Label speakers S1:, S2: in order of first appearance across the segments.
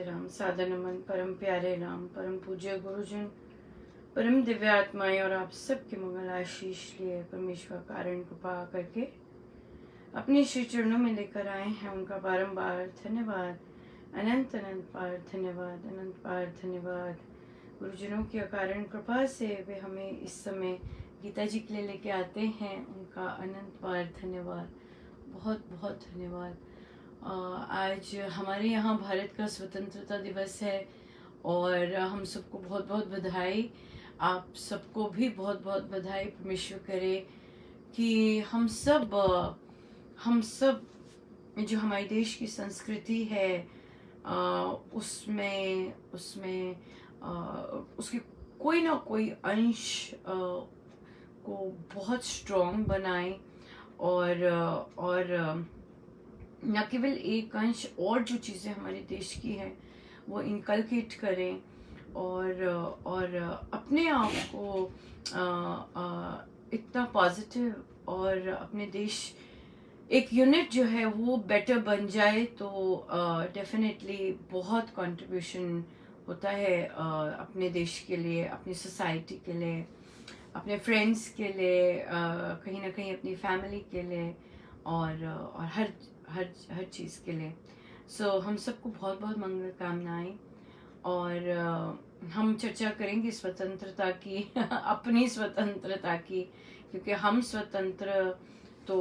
S1: राम सादर नमन परम प्यारे राम परम पूज्य गुरुजन परम दिव्य आत्माएं और आप सबके मंगल आशीष लिए परमेश्वर कारण कृपा करके अपने श्री चरणों में लेकर आए हैं। उनका बारंबार धन्यवाद, अनंत अनंत पार धन्यवाद, अनंत पार धन्यवाद। गुरुजनों की अकारण कृपा से वे हमें इस समय गीता जी के लिए लेके आते हैं। उनका अनंत पार धन्यवाद, बहुत बहुत धन्यवाद। आज हमारे यहाँ भारत का स्वतंत्रता दिवस है और हम सबको बहुत बहुत बधाई। आप सबको भी बहुत बहुत बधाई। परमेश्वर करे कि हम सब जो हमारे देश की संस्कृति है उसमें उसमें उसके कोई ना कोई अंश को बहुत स्ट्रॉन्ग बनाए और न केवल एक अंश और जो चीज़ें हमारे देश की हैं वो इनकलकेट करें और अपने आप को इतना पॉजिटिव और अपने देश एक यूनिट जो है वो बेटर बन जाए तो डेफिनेटली बहुत कंट्रीब्यूशन होता है अपने देश के लिए, अपनी सोसाइटी के लिए, अपने फ्रेंड्स के लिए, कहीं ना कहीं अपनी फैमिली के लिए और हर हर हर चीज़ के लिए। हम सबको बहुत बहुत मंगल कामनाएं। और हम चर्चा करेंगे स्वतंत्रता की अपनी स्वतंत्रता की, क्योंकि हम स्वतंत्र तो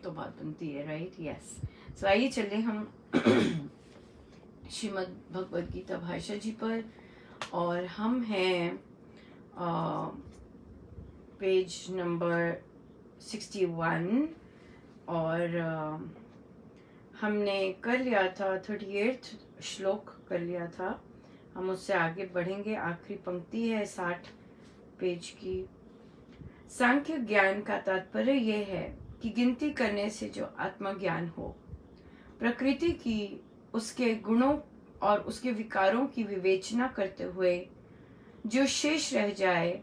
S1: बात बनती है, राइट? यस। सो आइए चले हम श्रीमद् भगवद गीता भाषा जी पर, और हम हैं पेज नंबर 61 और हमने कर लिया था 38 श्लोक कर लिया था। हम उससे आगे बढ़ेंगे। आखिरी पंक्ति है 60 पेज की। सांख्य ज्ञान का तात्पर्य यह है कि गिनती करने से जो आत्मज्ञान हो, प्रकृति की, उसके गुणों और उसके विकारों की विवेचना करते हुए जो शेष रह जाए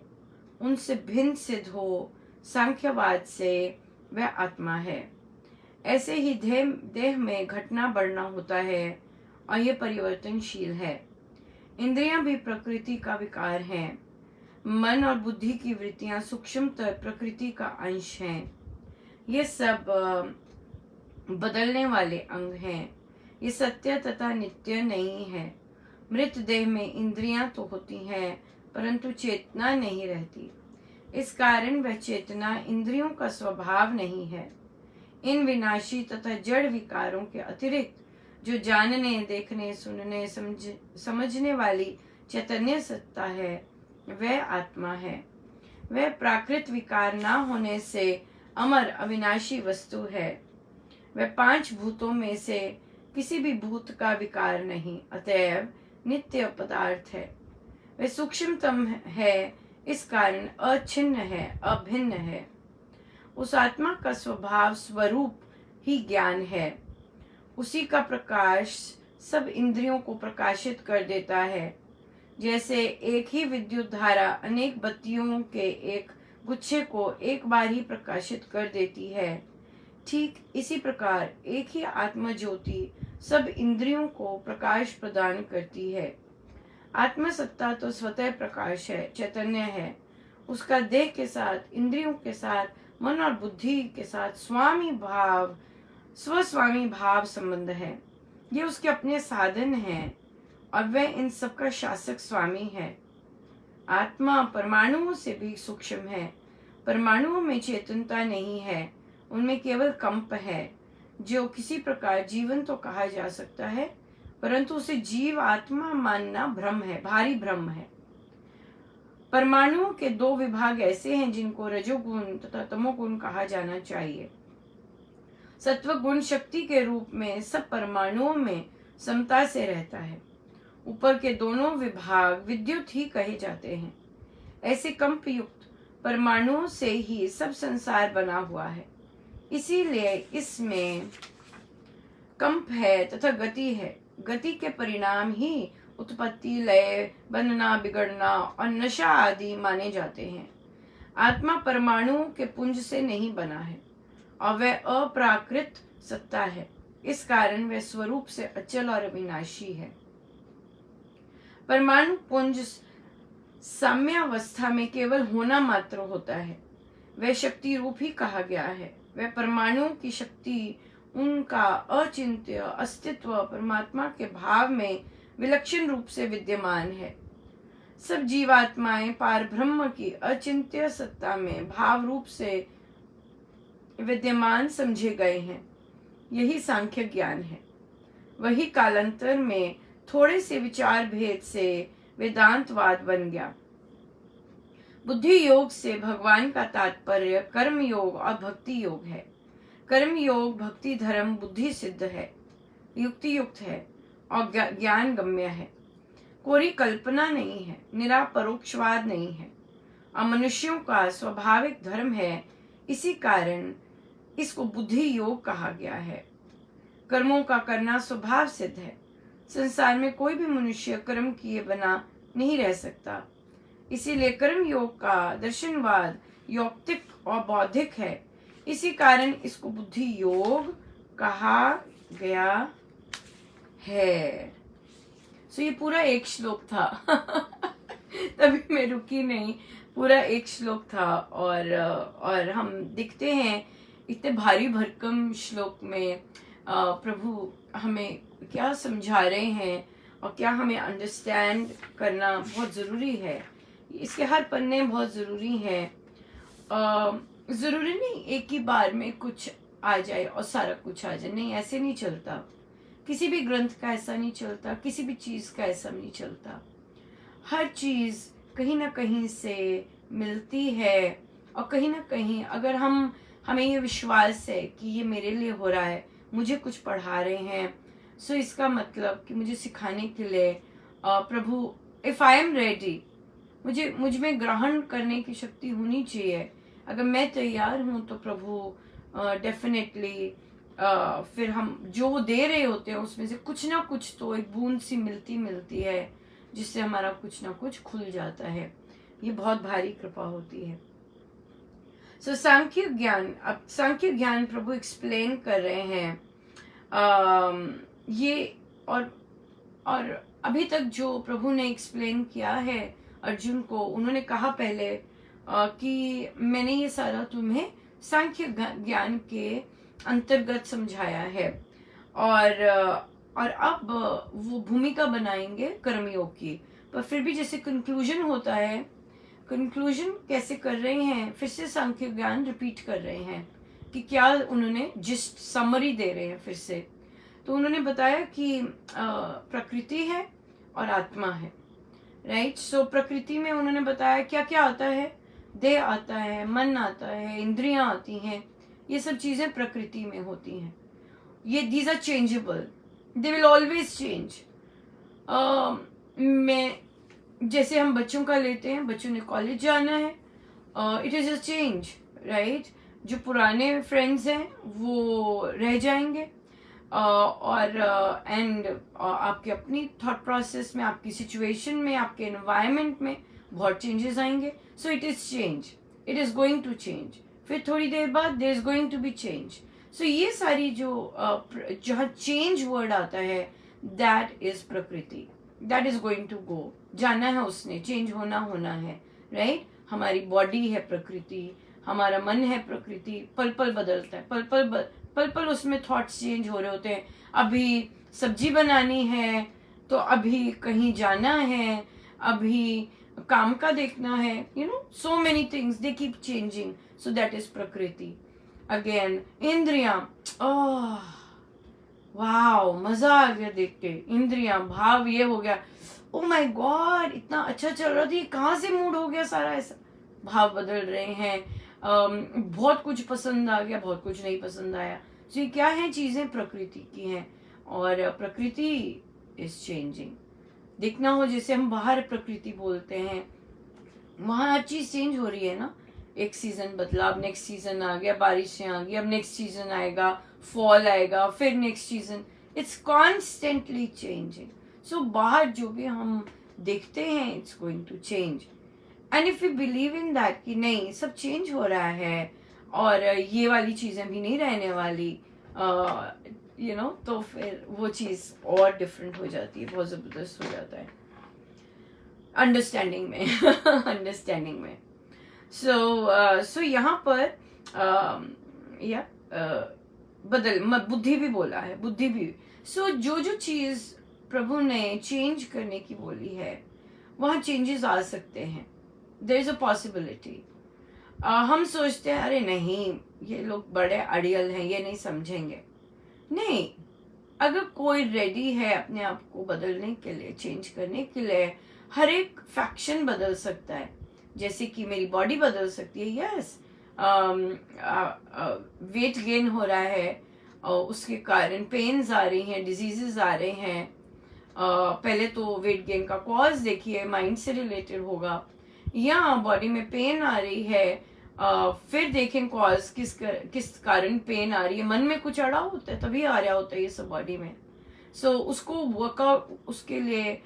S1: उनसे भिन्न सिद्ध हो सांख्यवाद से वह आत्मा है। ऐसे ही देह में घटना बढ़ना होता है और यह परिवर्तनशील है। इंद्रियां भी प्रकृति का विकार हैं। मन और बुद्धि की वृत्तियां सूक्ष्मतर प्रकृति का अंश हैं। ये सब बदलने वाले अंग हैं। ये सत्य तथा नित्य नहीं है। मृत देह में इंद्रियां तो होती हैं परंतु चेतना नहीं रहती। इस कारण वह चेतना इंद्रियों का स्वभाव नहीं है। इन विनाशी तथा जड़ विकारों के अतिरिक्त जो जानने, देखने, सुनने, समझने वाली चैतन्य सत्ता है वह आत्मा है। वह प्राकृत विकार ना होने से अमर अविनाशी वस्तु है। वह 5 भूतों में से किसी भी भूत का विकार नहीं, अतएव नित्य पदार्थ है। वह सूक्ष्मतम है, इस कारण अछिन्न है, अभिन्न है। उस आत्मा का स्वभाव स्वरूप ही ज्ञान है। उसी का प्रकाश सब इंद्रियों को प्रकाशित कर देता है। जैसे एक ही विद्युत धारा अनेक बत्तियों के एक गुच्छे को एक बार ही प्रकाशित कर देती है, ठीक इसी प्रकार एक ही आत्म ज्योति सब इंद्रियों को प्रकाश प्रदान करती है। आत्मसत्ता तो स्वतः प्रकाश है, चैतन्य है। उसका देह के साथ, इंद्रियों के साथ, मन और बुद्धि के साथ स्वस्वामी भाव संबंध है। ये उसके अपने साधन हैं और वह इन सब का शासक स्वामी है। आत्मा परमाणुओं से भी सूक्ष्म है। परमाणुओं में चेतनता नहीं है, उनमें केवल कंप है, जो किसी प्रकार जीवन तो कहा जा सकता है, परंतु उसे जीव आत्मा मानना भ्रम है, भारी भ्रम है। परमाणुओं के 2 विभाग ऐसे हैं जिनको रजोगुण तथा तमोगुण कहा जाना चाहिए। सत्व गुण शक्ति के रूप में सब परमाणुओं में समता से रहता है। ऊपर के दोनों विभाग विद्युत ही कहे जाते हैं। ऐसे कंप युक्त परमाणुओं से ही सब संसार बना हुआ है। इसीलिए इसमें कंप है तथा गति है। गति के परिणाम ही उत्पत्ति, लय, बनना, बिगड़ना और नशा आदि माने जाते हैं। आत्मा परमाणुओं के पुंज से नहीं बना है और वह अप्राकृत सत्ता है। इस कारण वह स्वरूप से अचल और अविनाशी है। परमाणु पुंज साम्यावस्था में केवल होना मात्र होता है। वह शक्ति रूप ही कहा गया है। वह परमाणुओं की शक्ति, उनका अचिंत्य अस्तित्व परमात्मा के भाव में विलक्षण रूप से विद्यमान है। सब जीवात्माएं पार ब्रह्म की अचिंत्य सत्ता में भाव रूप से विद्यमान समझे गए हैं। यही सांख्य ज्ञान है। वही कालांतर में थोड़े से विचार भेद से वेदांतवाद बन गया। बुद्धि योग से भगवान का तात्पर्य कर्म योग और भक्ति योग है। कर्म योग भक्ति धर्म बुद्धि सिद्ध है, युक्ति युक्त है और ज्ञान गम्य है। कोई कल्पना नहीं है, निरापरोक्षवाद नहीं है और मनुष्यों का स्वाभाविक धर्म है। इसी कारण इसको बुद्धि योग कहा गया है। कर्मों का करना स्वभाव सिद्ध है। संसार में कोई भी मनुष्य कर्म किए बिना नहीं रह सकता। इसीलिए कर्म योग का दर्शनवाद यौक्तिक और बौद्धिक है। इसी कारण इसको बुद्धि योग कहा गया है। ये पूरा एक श्लोक था। तभी मैं रुकी नहीं, पूरा एक श्लोक था। और हम देखते हैं इतने भारी भरकम श्लोक में प्रभु हमें क्या समझा रहे हैं और क्या हमें अंडरस्टैंड करना बहुत ज़रूरी है। इसके हर पन्ने बहुत ज़रूरी हैं। ज़रूरी नहीं एक ही बार में कुछ आ जाए और सारा कुछ आ जाए, नहीं, ऐसे नहीं चलता। किसी भी ग्रंथ का ऐसा नहीं चलता, किसी भी चीज़ का ऐसा नहीं चलता। हर चीज़ कहीं ना कहीं से मिलती है और कहीं ना कहीं अगर हमें ये विश्वास है कि ये मेरे लिए हो रहा है, मुझे कुछ पढ़ा रहे हैं, सो इसका मतलब कि मुझे सिखाने के लिए प्रभु, इफ़ आई एम रेडी, मुझ में ग्रहण करने की शक्ति होनी चाहिए। अगर मैं तैयार हूँ तो प्रभु डेफिनेटली फिर हम जो वो दे रहे होते हैं उसमें से कुछ ना कुछ तो एक बूंद सी मिलती है जिससे हमारा कुछ ना कुछ खुल जाता है। ये बहुत भारी कृपा होती है। सांख्य ज्ञान, अब सांख्य ज्ञान प्रभु एक्सप्लेन कर रहे हैं। ये और अभी तक जो प्रभु ने एक्सप्लेन किया है अर्जुन को, उन्होंने कहा पहले कि मैंने ये सारा तुम्हें सांख्य ज्ञान के अंतर्गत समझाया है। और अब वो भूमिका बनाएंगे कर्मयोग की। पर फिर भी जैसे कंक्लूजन होता है, कंक्लूजन कैसे कर रहे हैं, फिर से सांख्य ज्ञान रिपीट कर रहे हैं कि क्या उन्होंने जिस्ट समरी दे रहे हैं फिर से। तो उन्होंने बताया कि प्रकृति है और आत्मा है, राइट। सो प्रकृति में उन्होंने बताया क्या क्या आता है, देह आता है, मन आता है, इंद्रियां आती हैं, ये सब चीजें प्रकृति में होती हैं। ये these are changeable, they will always change. मैं जैसे हम बच्चों का लेते हैं, बच्चों ने कॉलेज जाना है, it is a change, right. जो पुराने फ्रेंड्स हैं वो रह जाएंगे और आपके अपनी थॉट प्रोसेस में, आपकी सिचुएशन में, आपके एनवायरनमेंट में बहुत चेंजेस आएंगे। So it is change, it is going to change. फिर थोड़ी देर बाद there is going to be change. So ये सारी जहाँ चेंज वर्ड आता है, दैट इज प्रकृति, that is going to go, जाना है उसने, चेंज होना है, राइट। हमारी बॉडी है प्रकृति, हमारा मन है प्रकृति, पल पल बदलता है, पल पल उसमें थॉट्स चेंज हो रहे होते हैं। अभी सब्जी बनानी है तो अभी कहीं जाना है, अभी काम का देखना है, you know, so many things they keep changing. So that is प्रकृति। अगेन इंद्रियां, वाओ, मजा आ गया देख के। इंद्रियां, भाव, ये हो गया, ओ माय गॉड, इतना अच्छा चल रहा था, कहाँ से मूड हो गया सारा ऐसा। भाव बदल रहे हैं, बहुत कुछ पसंद आ गया, बहुत कुछ नहीं पसंद आया। तो ये क्या है, चीजें प्रकृति की हैं और प्रकृति इज चेंजिंग। देखना हो जैसे हम बाहर प्रकृति बोलते हैं, वहां हर चीज चेंज हो रही है ना। एक सीजन बदला, अब नेक्स्ट सीजन आ गया, बारिशें आ गई, अब नेक्स्ट सीजन आएगा, फॉल आएगा, फिर next season, it's constantly changing. So बाहर जो भी हम देखते हैं, it's going to change. And if you believe in that कि नहीं, सब चेंज हो रहा है और ये वाली चीजें भी नहीं रहने वाली, तो फिर वो चीज़ और डिफरेंट हो जाती है, बहुत ज़बरदस्त हो जाता है अंडरस्टैंडिंग में अंडरस्टैंडिंग में। सो यहाँ पर या बुद्धि भी बोला है, बुद्धि भी। जो जो चीज़ प्रभु ने चेंज करने की बोली है, वहाँ चेंजेस आ सकते हैं। There is a possibility. हम सोचते हैं अरे नहीं, ये लोग बड़े अड़ियल हैं, ये नहीं समझेंगे। नहीं, अगर कोई रेडी है अपने आप को बदलने के लिए, चेंज करने के लिए, हर एक फैक्शन बदल सकता है। जैसे कि मेरी बॉडी बदल सकती है, यस। वेट गेन हो रहा है और उसके कारण पेन्स आ रही हैं, डिजीजेस आ रहे हैं। पहले तो वेट गेन का कॉज देखिए, माइंड से रिलेटेड होगा, या बॉडी में पेन आ रही है, फिर देखें कॉज किस कारण पेन आ रही है। मन में कुछ अड़ा होता है तभी आ रहा होता है ये सब बॉडी में। उसको वर्कआउट, उसके लिए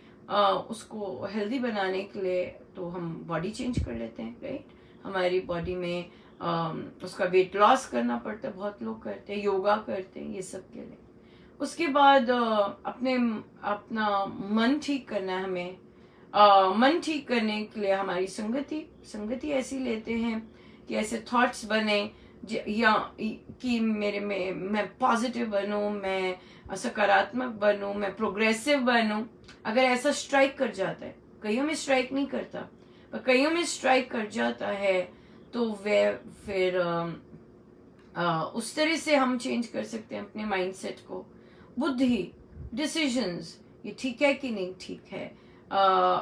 S1: उसको हेल्दी बनाने के लिए तो हम बॉडी चेंज कर लेते हैं, राइट। हमारी बॉडी में उसका वेट लॉस करना पड़ता है, बहुत लोग करते हैं, योगा करते हैं, ये सब के लिए। उसके बाद अपना मन ठीक करना है हमें। मन ठीक करने के लिए हमारी संगति ऐसी लेते हैं कि ऐसे थॉट्स बने या कि मेरे में मैं पॉजिटिव बनूं, मैं सकारात्मक बनूं, मैं प्रोग्रेसिव बनूं। अगर ऐसा स्ट्राइक कर जाता है, कईयों में स्ट्राइक नहीं करता, पर कईयों में स्ट्राइक कर जाता है, तो वे फिर उस तरह से हम चेंज कर सकते हैं अपने माइंडसेट को। बुद्धि, डिसीजंस, ये ठीक है कि नहीं ठीक है,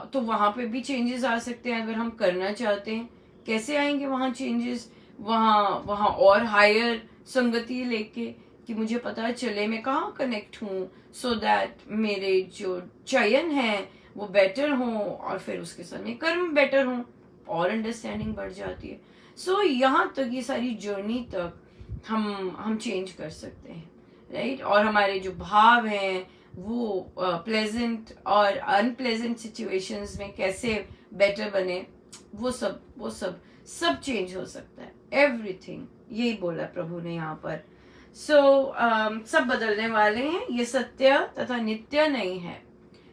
S1: तो वहां पे भी चेंजेस आ सकते हैं अगर हम करना चाहते हैं। कैसे आएंगे वहां चेंजेस? वहां और हायर संगति लेके, कि मुझे पता चले मैं कहाँ कनेक्ट हूँ, सो दैट मेरे जो चयन है वो बेटर हो, और फिर उसके साथ में कर्म बेटर हो, और अंडरस्टैंडिंग बढ़ जाती है। यहाँ तक, ये सारी जर्नी तक हम चेंज कर सकते हैं, राइट। और हमारे जो भाव हैं वो प्लेजेंट और अनप्लेजेंट सिचुएशंस में कैसे बेटर बने, वो सब चेंज हो सकता है। एवरीथिंग, यही बोला प्रभु ने यहाँ पर। सब बदलने वाले हैं, ये सत्य तथा नित्य नहीं है।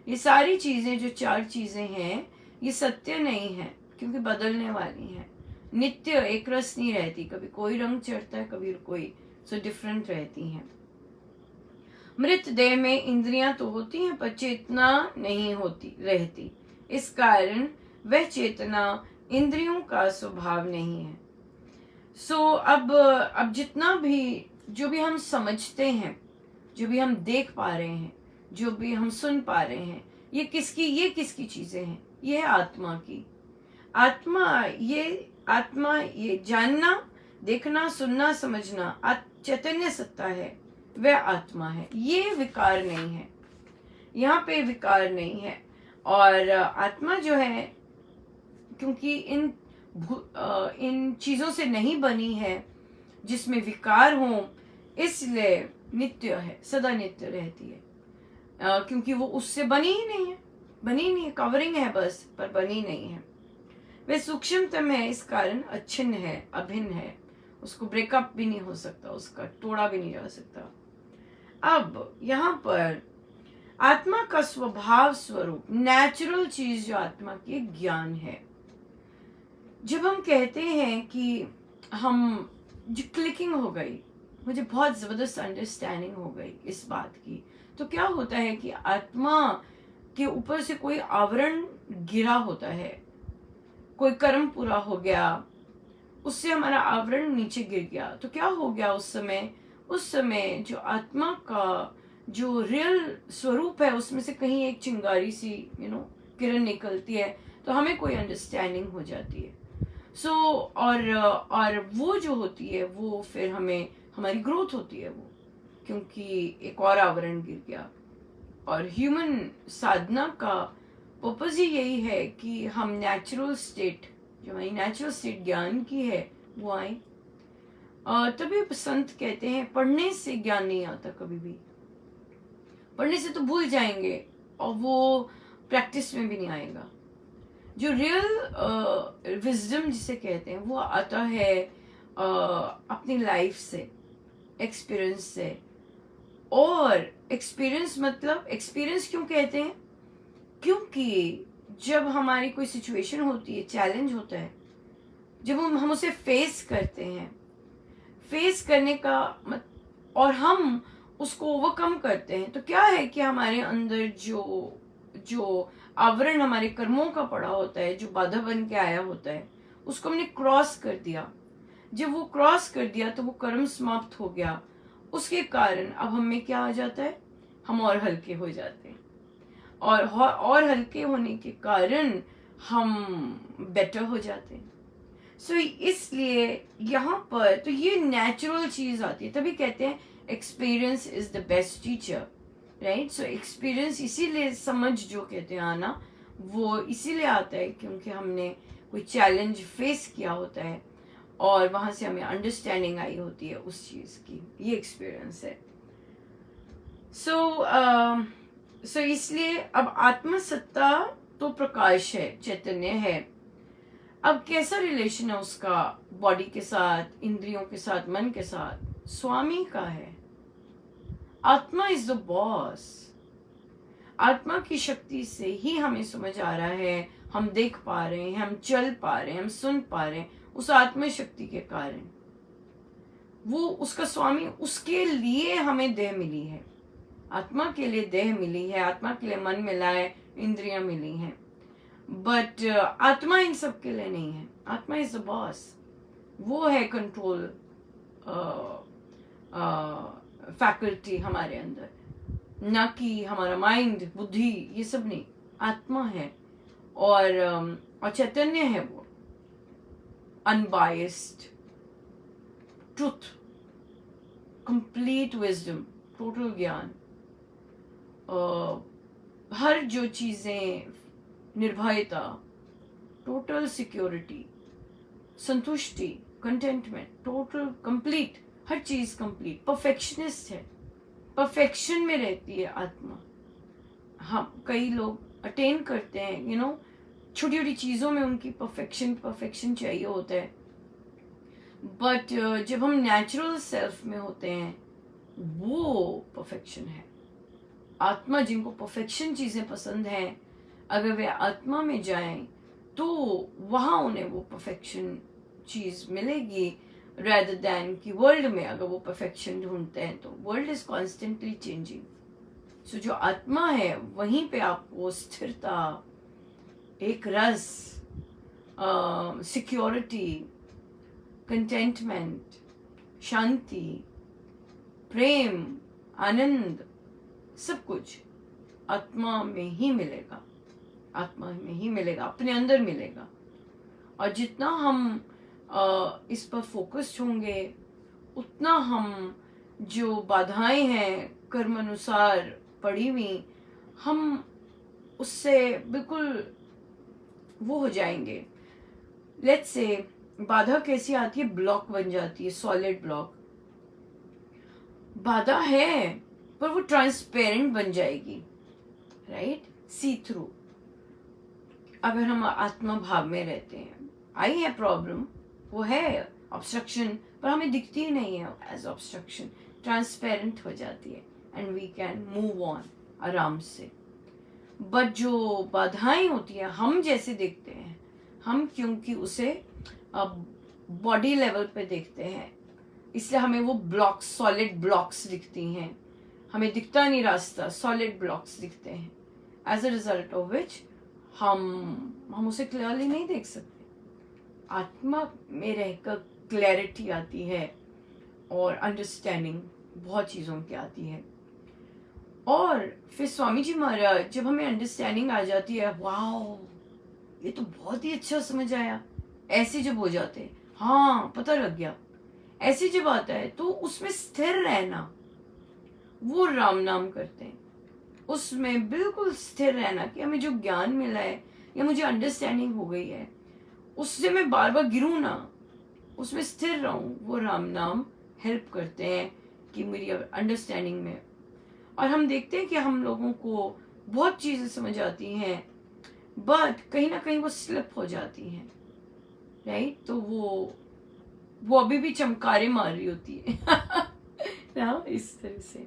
S1: ये सारी चीजें, जो 4 चीजें हैं, ये सत्य नहीं है, क्योंकि बदलने वाली हैं। नित्य एक रस नहीं रहती, कभी कोई रंग चढ़ता है, कभी कोई, डिफरेंट रहती हैं। मृत देह में इंद्रियां तो होती हैं, पर चेतना नहीं होती रहती। इस कारण वह चेतना इंद्रियों का स्वभाव नहीं है। अब जितना भी, जो भी हम समझते हैं, जो भी हम देख पा रहे हैं, जो भी हम सुन पा रहे हैं, ये किसकी चीजें हैं? ये है आत्मा की। आत्मा ये जानना, देखना, सुनना, समझना, चैतन्य सत्ता है, वह आत्मा है। ये विकार नहीं है, यहाँ पे विकार नहीं है। और आत्मा जो है, क्योंकि इन चीजों से नहीं बनी है जिसमें विकार हो, इसलिए नित्य है, सदा नित्य रहती है। क्योंकि वो उससे बनी ही नहीं है, कवरिंग है बस, पर बनी नहीं है। वह सूक्ष्मतम है, इस कारण अच्छिन्न है, अभिन्न है, उसको ब्रेकअप भी नहीं हो सकता, उसका तोड़ा भी नहीं जा सकता। अब यहाँ पर आत्मा का स्वभाव स्वरूप, नेचुरल चीज जो आत्मा की, ज्ञान है। जब हम कहते हैं कि हम, जो क्लिकिंग हो गई, मुझे बहुत जबरदस्त अंडरस्टैंडिंग हो गई इस बात की, तो क्या होता है कि आत्मा के ऊपर से कोई आवरण गिरा होता है, कोई कर्म पूरा हो गया, उससे हमारा आवरण नीचे गिर गया, तो क्या हो गया उस समय जो आत्मा का जो रियल स्वरूप है, उसमें से कहीं एक चिंगारी सी किरण निकलती है, तो हमें कोई अंडरस्टैंडिंग हो जाती है। और वो जो होती है, वो फिर हमें, हमारी ग्रोथ होती है वो, क्योंकि एक और आवरण गिर गया। और ह्यूमन साधना का पर्पज ही यही है कि हम नेचुरल स्टेट, जो हमारी नेचुरल स्टेट ज्ञान की है, वो आए। तभी संत कहते हैं, पढ़ने से ज्ञान नहीं आता कभी भी, पढ़ने से तो भूल जाएंगे और वो प्रैक्टिस में भी नहीं आएगा। जो रियल विजडम जिसे कहते हैं, वो आता है अपनी लाइफ से, एक्सपीरियंस से, और एक्सपीरियंस मतलब, एक्सपीरियंस क्यों कहते हैं? क्योंकि जब हमारी कोई सिचुएशन होती है, चैलेंज होता है, जब हम उसे फेस करते हैं, फेस करने का और हम उसको ओवरकम करते हैं, तो क्या है कि हमारे अंदर जो जो आवरण हमारे कर्मों का पड़ा होता है, जो बाधा बन के आया होता है, उसको हमने क्रॉस कर दिया। जब वो क्रॉस कर दिया तो वो कर्म समाप्त हो गया। उसके कारण अब हमें क्या आ जाता है? हम और हल्के हो जाते हैं, और हल्के होने के कारण हम बेटर हो जाते हैं। सो इसलिए यहाँ पर तो ये नेचुरल चीज आती है, तभी कहते हैं experience is the best teacher, right? So experience इसीलिए, समझ जो कहते हैं आना, वो इसीलिए आता है क्योंकि हमने कोई चैलेंज फेस किया होता है और वहां से हमें अंडरस्टैंडिंग आई होती है उस चीज की। ये एक्सपीरियंस है। सो इसलिए अब आत्मसत्ता तो प्रकाश है, चैतन्य है। अब कैसा रिलेशन है उसका बॉडी के साथ, इंद्रियों के साथ, मन के साथ? स्वामी का है। आत्मा इज द बॉस। आत्मा की शक्ति से ही हमें समझ आ रहा है, हम देख पा रहे हैं, हम चल पा रहे हैं, हम सुन पा रहे हैं, उस आत्मा शक्ति के कारण। वो उसका स्वामी, उसके लिए हमें देह मिली है, आत्मा के लिए देह मिली है, आत्मा के लिए मन मिला है, इंद्रियां मिली हैं। बट आत्मा इन सब के लिए नहीं है। आत्मा इज द बॉस। वो है कंट्रोल फैकल्टी हमारे अंदर, ना कि हमारा माइंड, बुद्धि, ये सब नहीं। आत्मा है और चैतन्य है वो, unbiased truth, complete wisdom, total ज्ञान। हर जो चीजें, निर्भयता, टोटल सिक्योरिटी, संतुष्टि, कंटेंटमेंट, टोटल कंप्लीट, हर चीज कंप्लीट, परफेक्शनिस्ट है, परफेक्शन में रहती है आत्मा। हम कई लोग अटेन करते हैं, छोटी छोटी चीजों में उनकी परफेक्शन चाहिए होता है। बट जब हम नेचुरल सेल्फ में होते हैं, वो परफेक्शन है। आत्मा, जिनको परफेक्शन चीजें पसंद हैं, अगर वे आत्मा में जाएं तो वहां उन्हें वो परफेक्शन चीज मिलेगी, rather than कि वर्ल्ड में अगर वो परफेक्शन ढूंढते हैं तो वर्ल्ड इज कॉन्स्टेंटली चेंजिंग। सो जो आत्मा है वहीं पे आपको स्थिरता, एक रस, सिक्योरिटी, कंटेंटमेंट, शांति, प्रेम, आनंद, सब कुछ आत्मा में ही मिलेगा, आत्मा में ही मिलेगा, अपने अंदर मिलेगा। और जितना हम इस पर फोकस्ड होंगे, उतना हम जो बाधाएं हैं कर्म अनुसार पड़ी हुई, हम उससे बिल्कुल वो हो जाएंगे। लेट्स से बाधा कैसी आती है? ब्लॉक बन जाती है, सॉलिड ब्लॉक। बाधा है पर वो ट्रांसपेरेंट बन जाएगी, राइट? सी थ्रू। अगर हम आत्मा भाव में रहते हैं, आई है प्रॉब्लम, वो है ऑब्स्ट्रक्शन, पर हमें दिखती ही नहीं है एज ऑब्स्ट्रक्शन, ट्रांसपेरेंट हो जाती है and we can move on आराम से। बट जो बाधाएं होती हैं, हम जैसे देखते हैं, हम क्योंकि उसे बॉडी लेवल पे देखते हैं, इसलिए हमें वो ब्लॉक्स, सॉलिड ब्लॉक्स दिखती हैं। हमें दिखता नहीं रास्ता, सॉलिड ब्लॉक्स दिखते हैं। As a result of which हम उसे क्लियरली नहीं देख सकते। आत्मा में रहकर क्लैरिटी आती है और अंडरस्टैंडिंग बहुत चीज़ों की आती है। और फिर स्वामी जी महाराज, जब हमें अंडरस्टैंडिंग आ जाती है, वाओ ये तो बहुत ही अच्छा समझ आया, ऐसे जब हो जाते हैं, हाँ पता लग गया, ऐसे जब आता है तो उसमें स्थिर रहना, वो राम नाम करते हैं, उसमें बिल्कुल स्थिर रहना कि हमें जो ज्ञान मिला है या मुझे अंडरस्टैंडिंग हो गई है, उससे मैं बार बार गिरूं ना, उसमें स्थिर रहूं। वो राम नाम हेल्प करते हैं कि मेरी अंडरस्टैंडिंग में। और हम देखते हैं कि हम लोगों को बहुत चीजें समझ आती हैं, बट कहीं ना कहीं वो स्लिप हो जाती हैं, राइट? तो वो अभी भी चमकारे मार रही होती है ना, इस तरह से।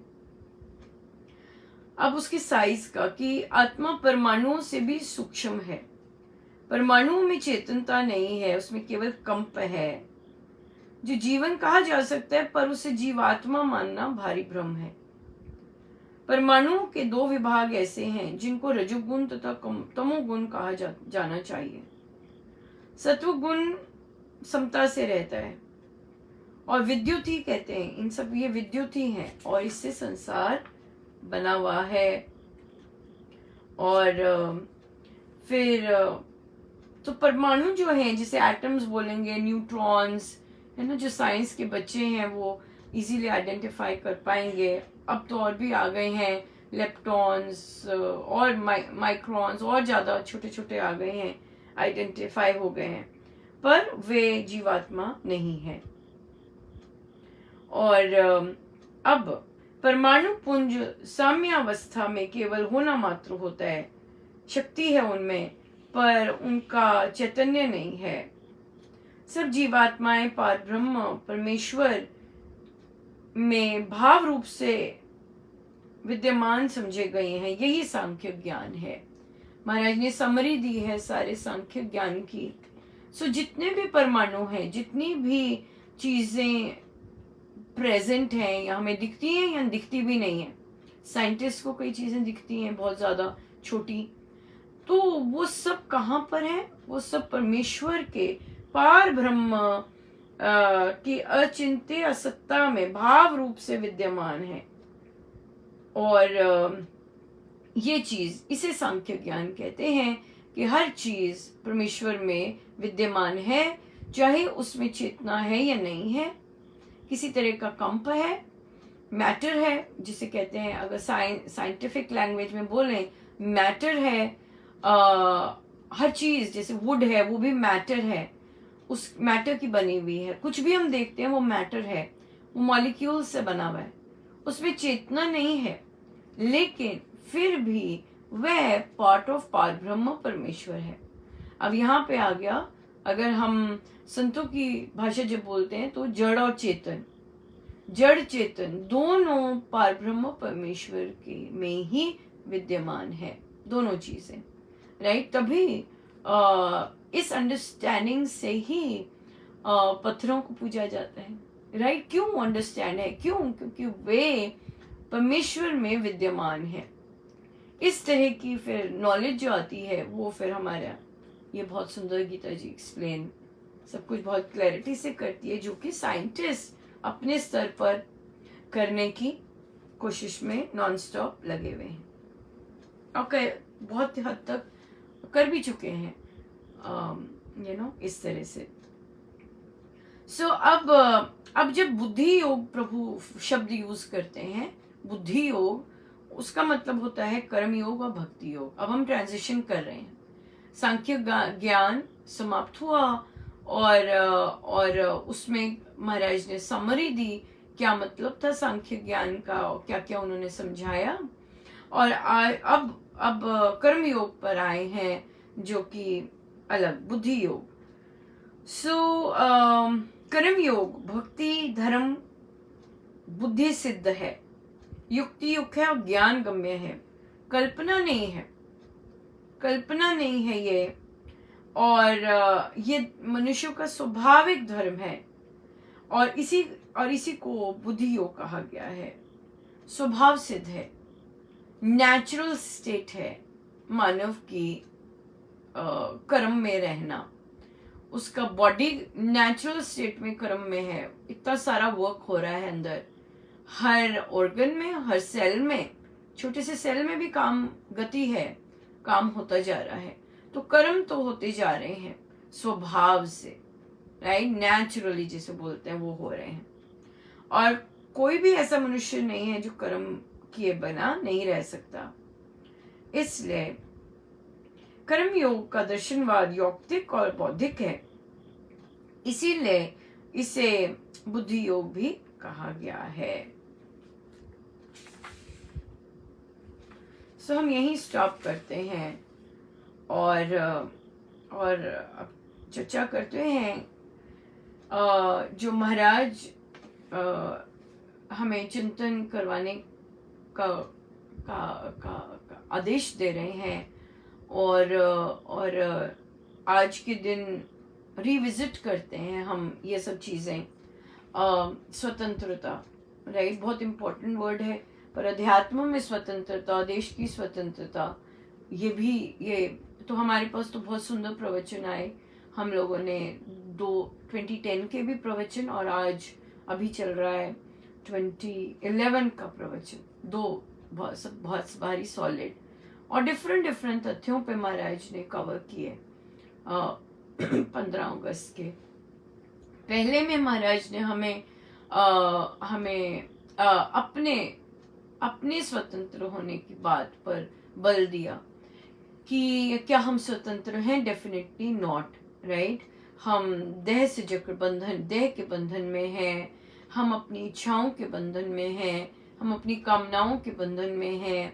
S1: अब उसकी साइज का कि आत्मा परमाणुओं से भी सूक्ष्म है, परमाणुओं में चेतनता नहीं है, उसमें केवल कंप है जो जीवन कहा जा सकता है, पर उसे जीवात्मा मानना भारी भ्रम है। परमाणुओं के दो विभाग ऐसे हैं जिनको रजोगुण तथा तमोगुण कहा जाना चाहिए। सत्वगुण समता से रहता है और विद्युत ही कहते हैं, इन सब ये विद्युत ही है और इससे संसार बना हुआ है। और फिर तो परमाणु जो हैं, जिसे एटम्स बोलेंगे, न्यूट्रॉन्स है ना, जो साइंस के बच्चे हैं वो इजीली आइडेंटिफाई कर पाएंगे। अब तो और भी आ गए हैं, लेप्टॉन्स और माइक्रोन्स, और ज्यादा छोटे छोटे आ गए हैं, आइडेंटिफाई हो गए हैं, पर वे जीवात्मा नहीं है। और अब परमाणु पुंज साम्यावस्था में केवल होना मात्र होता है, शक्ति है उनमें पर उनका चैतन्य नहीं है। सब जीवात्माएं पार ब्रह्म परमेश्वर में भाव रूप से विद्यमान समझे गए हैं, यही सांख्य ज्ञान है। महाराज ने समरी दी है सारे सांख्य ज्ञान की। सो जितने भी परमाणु हैं, जितनी भी चीजें प्रेजेंट हैं, या हमें दिखती हैं या दिखती भी नहीं है, साइंटिस्ट को कई चीजें दिखती हैं बहुत ज्यादा छोटी, तो वो सब कहाँ पर है? वो सब परमेश्वर के पार ब्रह्म की अचिंत्य असत्ता में भाव रूप से विद्यमान है। और ये चीज, इसे सांख्य ज्ञान कहते हैं कि हर चीज परमेश्वर में विद्यमान है, चाहे उसमें चेतना है या नहीं है, किसी तरह का कंप है, मैटर है जिसे कहते हैं, अगर साइंटिफिक लैंग्वेज में बोलें, मैटर है। हर चीज जैसे वुड है, वो भी मैटर है, उस मैटर की बनी हुई है। कुछ भी हम देखते हैं वो मैटर है, वो मॉलिक्यूल से बना हुआ है, उसमें चेतना नहीं है, लेकिन फिर भी वह पार्ट ऑफ पार ब्रह्म परमेश्वर है। अब यहाँ पे आ गया, अगर हम संतों की भाषा जब बोलते हैं तो जड़ और चेतन, जड़ चेतन दोनों पार ब्रह्म परमेश्वर के में ही विद्यमान है, दोनों चीजें, राइट। तभी इस अंडरस्टैंडिंग से ही पत्थरों को पूजा जाता है, राइट। क्यों अंडरस्टैंड है? क्यों? क्योंकि वे परमेश्वर में विद्यमान है। इस तरह की फिर नॉलेज जो आती है वो फिर हमारा, ये बहुत सुंदर गीता जी एक्सप्लेन सब कुछ बहुत क्लैरिटी से करती है, जो कि साइंटिस्ट अपने स्तर पर करने की कोशिश में नॉन स्टॉप लगे हुए हैं और बहुत हद तक कर भी चुके हैं, इस तरह से। सो अब जब बुद्धि योग प्रभु शब्द यूज करते हैं, बुद्धि योग, उसका मतलब होता है कर्म योग और भक्ति योग। अब हम ट्रांजिशन कर रहे हैं, सांख्य ज्ञान समाप्त हुआ और उसमें महाराज ने समरी दी, क्या मतलब था सांख्य ज्ञान का, क्या क्या उन्होंने समझाया। और अब कर्म योग पर आए हैं, जो कि अलग बुद्धि योग। सो कर्म योग भक्ति धर्म बुद्धि सिद्ध है, युक्ति युक्त है और ज्ञान गम्य है, कल्पना नहीं है, कल्पना नहीं है ये। और ये मनुष्यों का स्वाभाविक धर्म है, और इसी को बुद्धि योग कहा गया है। स्वभाव सिद्ध है, नेचुरल स्टेट है मानव की कर्म में रहना, उसका बॉडी नेचुरल स्टेट में कर्म में है। इतना सारा वर्क हो रहा है अंदर, हर ऑर्गन में, हर सेल में, छोटे से सेल में भी काम गति है, काम होता जा रहा है। तो कर्म तो होते जा रहे हैं स्वभाव से, राइट, नेचुरली जिसे बोलते हैं वो हो रहे हैं। और कोई भी ऐसा मनुष्य नहीं है जो कर्म किए बिना नहीं रह सकता। इसलिए कर्म योग का दर्शनवाद यौक्तिक और बौद्धिक है, इसीलिए इसे बुद्धि योग भी कहा गया है। सो हम यहीं स्टॉप करते हैं और अब चर्चा करते हैं जो महाराज हमें चिंतन करवाने का का आदेश दे रहे हैं, और आज के दिन रिविजिट करते हैं हम ये सब चीज़ें। स्वतंत्रता, राइट, बहुत इम्पोर्टेंट वर्ड है, पर अध्यात्म में स्वतंत्रता, देश की स्वतंत्रता, ये तो हमारे पास तो बहुत सुंदर प्रवचन आए। हम लोगों ने 2010 के भी प्रवचन, और आज अभी चल रहा है 2011 का प्रवचन, दो बहुत भारी सॉलिड और डिफरेंट तथ्यों पे महाराज ने कवर किए। 15 अगस्त के पहले में महाराज ने हमें अपने स्वतंत्र होने की बात पर बल दिया कि क्या हम स्वतंत्र हैं? Definitely not, right. हम देह से देह के बंधन में हैं, हम अपनी इच्छाओं के बंधन में हैं, हम अपनी कामनाओं के बंधन में हैं,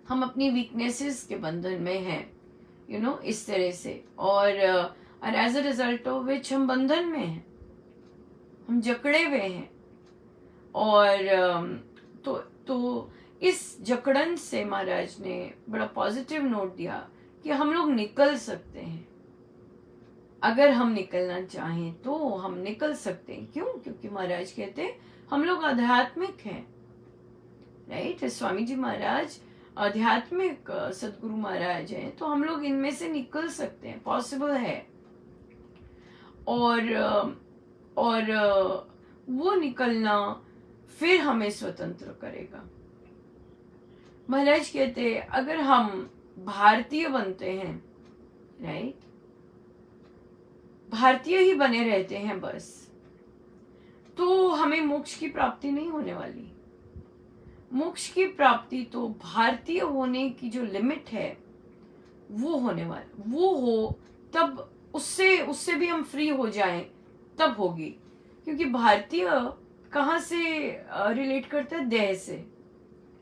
S1: हम अपनी वीकनेसेस के बंधन में हैं, इस तरह से। और as a result of which हम बंधन में हैं, हम जकड़े हुए हैं। और तो इस जकड़न से महाराज ने बड़ा पॉजिटिव नोट दिया कि हम लोग निकल सकते हैं, अगर हम निकलना चाहें तो हम निकल सकते हैं। क्यों? क्योंकि महाराज कहते हैं हम लोग आध्यात्मिक हैं, राइट। स्वामी जी महाराज आध्यात्मिक सदगुरु महाराज हैं, तो हम लोग इनमें से निकल सकते हैं, पॉसिबल है। और वो निकलना फिर हमें स्वतंत्र करेगा। महाराज कहते हैं अगर हम भारतीय बनते हैं, राइट, भारतीय ही बने रहते हैं बस, तो हमें मोक्ष की प्राप्ति नहीं होने वाली। मोक्ष की प्राप्ति तो भारतीय होने की जो लिमिट है वो होने वाला, वो हो तब, उससे भी हम फ्री हो जाएं तब होगी। क्योंकि भारतीय कहाँ से रिलेट करता है? देह से,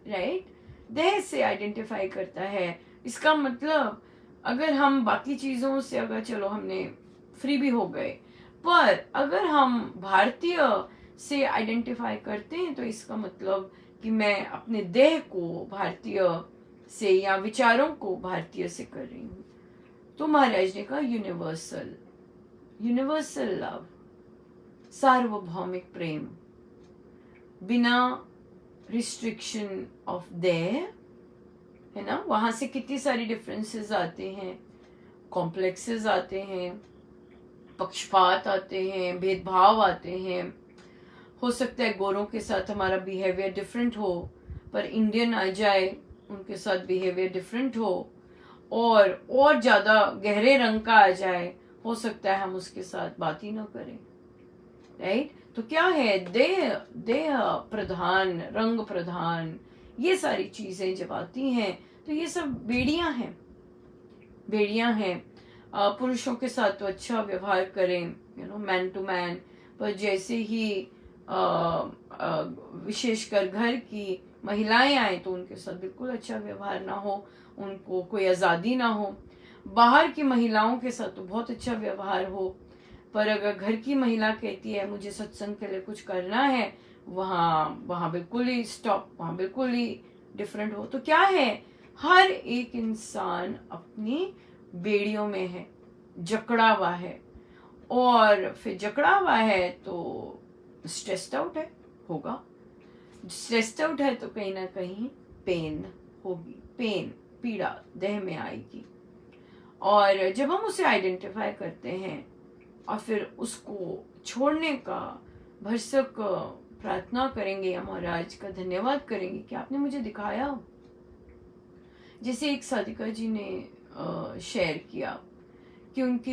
S1: राइट। देह से आइडेंटिफाई करता है। इसका मतलब अगर हम बाकी चीजों से, अगर चलो हमने फ्री भी हो गए, पर अगर हम भारतीय से आइडेंटिफाई करते हैं तो इसका मतलब कि मैं अपने देह को भारतीय से या विचारों को भारतीय से कर रही हूँ। तो महाराज ने कहा यूनिवर्सल लव, सार्वभौमिक प्रेम, बिना रिस्ट्रिक्शन ऑफ देह, है ना। वहां से कितनी सारी डिफरेंसेस आते हैं, कॉम्प्लेक्सेस आते हैं, पक्षपात आते हैं, भेदभाव आते हैं। हो सकता है गोरों के साथ हमारा बिहेवियर डिफरेंट हो, पर इंडियन आ जाए उनके साथ बिहेवियर डिफरेंट हो, और ज्यादा गहरे रंग का आ जाए, हो सकता है हम उसके साथ बात ही ना करें, राइट। तो क्या है? देह प्रधान, रंग प्रधान, ये सारी चीजें जब आती हैं तो ये सब बेड़ियां हैं। पुरुषों के साथ तो अच्छा व्यवहार करें, मैन टू मैन, पर जैसे ही विशेषकर घर की महिलाएं आए तो उनके साथ बिल्कुल अच्छा व्यवहार ना हो, उनको कोई आज़ादी ना हो। बाहर की महिलाओं के साथ तो बहुत अच्छा व्यवहार हो, पर अगर घर की महिला कहती है मुझे सत्संग के लिए कुछ करना है, वहाँ बिल्कुल ही स्टॉप, वहाँ बिल्कुल ही डिफरेंट हो। तो क्या है? हर एक इंसान अपनी बेड़ियों में है, जकड़ा हुआ है, और फिर जकड़ा हुआ है तो स्ट्रेस्ड आउट है, होगा। स्ट्रेस्ड आउट है तो कहीं ना कहीं पेन होगी, पीड़ा देह में आएगी। और जब हम उसे आइडेंटिफाई करते हैं और फिर उसको छोड़ने का भरसक प्रार्थना करेंगे या महाराज का धन्यवाद करेंगे कि आपने मुझे दिखाया। जैसे एक साधिका जी ने शेयर किया कि उनके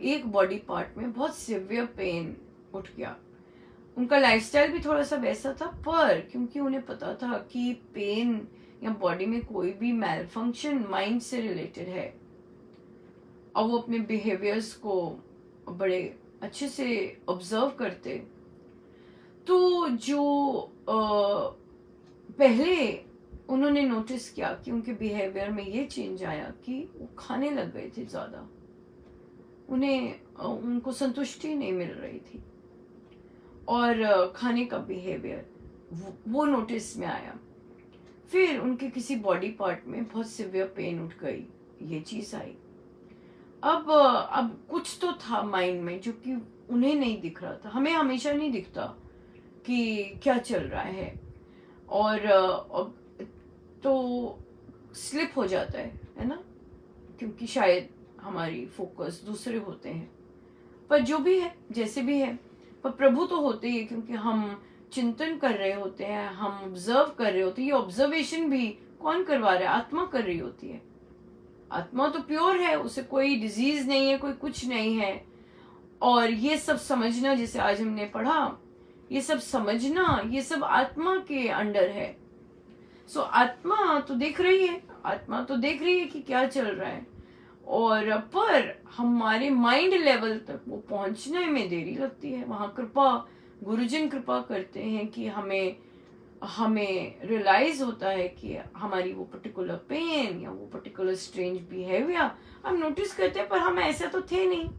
S1: एक बॉडी पार्ट में बहुत सिवियर पेन उठ गया। उनका लाइफस्टाइल भी थोड़ा सा वैसा था, पर क्योंकि उन्हें पता था कि पेन या बॉडी में कोई भी मैल फंक्शन माइंड से रिलेटेड है, और वो अपने बिहेवियर्स को बड़े अच्छे से ऑब्जर्व करते, तो जो पहले उन्होंने नोटिस किया कि उनके बिहेवियर में ये चेंज आया कि वो खाने लग गए थे ज़्यादा, उनको संतुष्टि नहीं मिल रही थी, और खाने का बिहेवियर वो नोटिस में आया। फिर उनके किसी बॉडी पार्ट में बहुत सिवियर पेन उठ गई, ये चीज आई। अब कुछ तो था माइंड में जो कि उन्हें नहीं दिख रहा था, हमें हमेशा नहीं दिखता कि क्या चल रहा है। और तो स्लिप हो जाता है ना, क्योंकि शायद हमारी फोकस दूसरे होते हैं। पर जो भी है, जैसे भी है, पर प्रभु तो होते ही है, क्योंकि हम चिंतन कर रहे होते हैं, हम ऑब्जर्व कर रहे होते हैं। ये ऑब्जर्वेशन भी कौन करवा रहा है? आत्मा कर रही होती है। आत्मा तो प्योर है, उसे कोई डिजीज नहीं है, कोई कुछ नहीं है। और ये सब समझना, जैसे आज हमने पढ़ा, ये सब समझना, ये सब आत्मा के अंडर है। सो आत्मा तो देख रही है, आत्मा तो देख रही है कि क्या चल रहा है। और पर हमारे माइंड लेवल तक वो पहुंचने में देरी लगती है। वहां कृपा, गुरुजन कृपा करते हैं कि हमें रियलाइज होता है कि हमारी वो पर्टिकुलर पेन या वो पर्टिकुलर स्ट्रेंज बिहेवियर हम नोटिस करते हैं, पर हम ऐसा तो थे नहीं।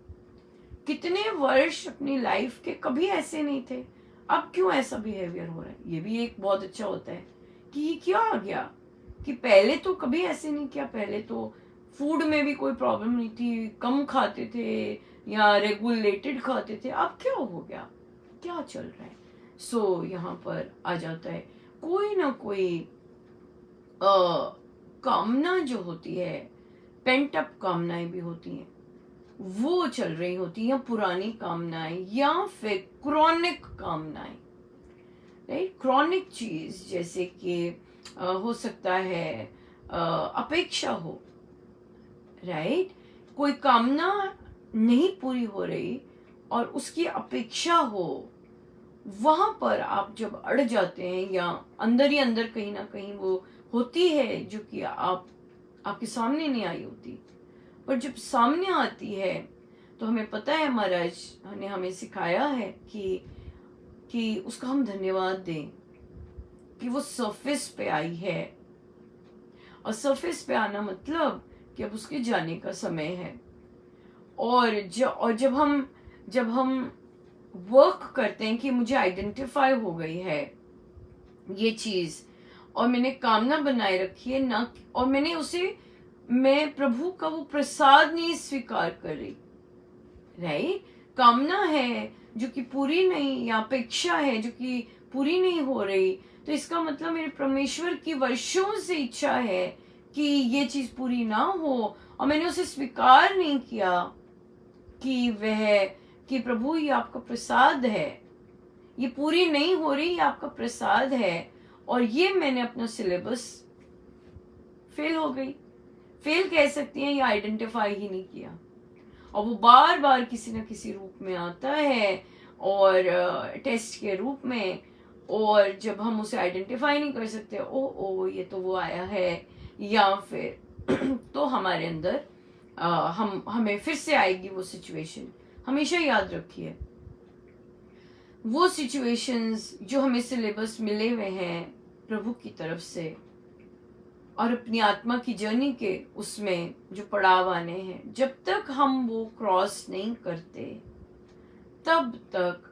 S1: कितने वर्ष अपनी लाइफ के कभी ऐसे नहीं थे, अब क्यों ऐसा बिहेवियर हो रहा है? ये भी एक बहुत अच्छा होता है कि ये क्या आ गया, कि पहले तो कभी ऐसे नहीं किया। पहले तो फूड में भी कोई प्रॉब्लम नहीं थी, कम खाते थे या रेगुलेटेड खाते थे, अब क्या हो गया, क्या चल रहा है? सो यहाँ पर आ जाता है कोई ना कोई कामना जो होती है, पेंट अप कामनाएं भी होती हैं, वो चल रही होती हैं, पुरानी कामनाएं या फिर क्रॉनिक कामनाएं। राइट, क्रॉनिक चीज जैसे कि हो सकता है अपेक्षा हो। राइट, कोई कामना नहीं पूरी हो रही और उसकी अपेक्षा हो, वहां पर आप जब अड़ जाते हैं, या अंदर ही अंदर कहीं ना कहीं वो होती है जो कि आपके सामने नहीं आई होती, पर जब सामने आती है तो हमें पता है, महाराज ने हमें सिखाया है कि उसका हम धन्यवाद दें कि वो सरफेस पे आई है। और सरफेस पे आना मतलब कि अब उसके जाने का समय है। और जब हम वर्क करते हैं कि मुझे आइडेंटिफाई हो गई है ये चीज, और मैंने कामना बनाए रखी है ना, और मैं प्रभु का वो प्रसाद नहीं स्वीकार कर रही। राइट, कामना है जो कि पूरी नहीं, या अपेक्षा है जो कि पूरी नहीं हो रही, तो इसका मतलब मेरे परमेश्वर की वर्षों से इच्छा है कि ये चीज पूरी ना हो, और मैंने उसे स्वीकार नहीं किया कि प्रभु ये आपका प्रसाद है, ये पूरी नहीं हो रही, ये आपका प्रसाद है। और ये मैंने अपना सिलेबस फेल हो गई, फेल कह सकती हैं, ये आइडेंटिफाई ही नहीं किया। और वो बार बार किसी न किसी रूप में आता है, और टेस्ट के रूप में, और जब हम उसे आइडेंटिफाई नहीं कर सकते, ओ ये तो वो आया है, या फिर तो हमारे अंदर हमें फिर से आएगी वो सिचुएशन। हमेशा याद रखिए, वो सिचुएशंस जो हमें सिलेबस मिले हुए हैं प्रभु की तरफ से, और अपनी आत्मा की जर्नी के उसमें जो पड़ाव आने हैं, जब तक हम वो क्रॉस नहीं करते, तब तक